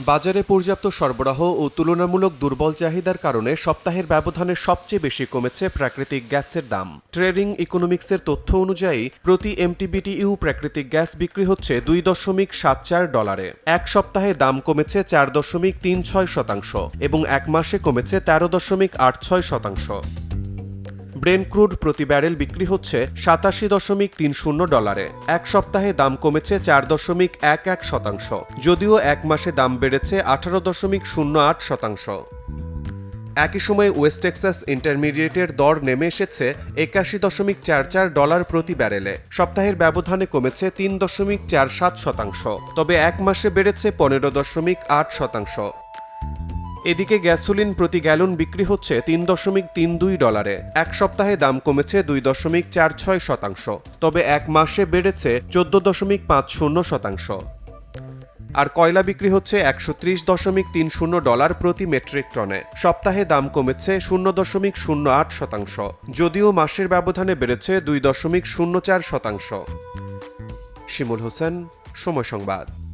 বাজারে পর্যাপ্ত সরবরাহ ও তুলনামূলক দুর্বল চাহিদার কারণে সপ্তাহের ব্যবধানে সবচেয়ে বেশি কমেছে প্রাকৃতিক গ্যাসের দাম। ট্রেডিং ইকোনমিক্সের তথ্য অনুযায়ী প্রতি এমটিবিটিইউ প্রাকৃতিক গ্যাস বিক্রি হচ্ছে $2.74। এক সপ্তাহে দাম কমেছে 4.36% এবং এক মাসে কমেছে 13.86%। ব্রেন্ট ক্রুড প্রতি ব্যারেল বিক্রি হচ্ছে $87.30। এক সপ্তাহে দাম কমেছে 4.11%, যদিও এক মাসে দাম বেড়েছে 18.08%। একই সময়ে ওয়েস্ট টেক্সাস ইন্টারমিডিয়েটের দর নেমে এসেছে $81.44 প্রতি ব্যারেলে। সপ্তাহের ব্যবধানে কমেছে 3.47%, তবে এক মাসে বেড়েছে 15.8%। এদিকে গ্যাসোলিন প্রতি গ্যালন বিক্রি হচ্ছে $3.32। এক সপ্তাহে দাম কমেছে 2.46%, তবে এক মাসে বেড়েছে 14.50%। আর কয়লা বিক্রি হচ্ছে $130.30 প্রতি মেট্রিক টনে। সপ্তাহে দাম কমেছে 0.08%, যদিও মাসের ব্যবধানে বেড়েছে 2.04%। শিমুল হোসেন, সময় সংবাদ।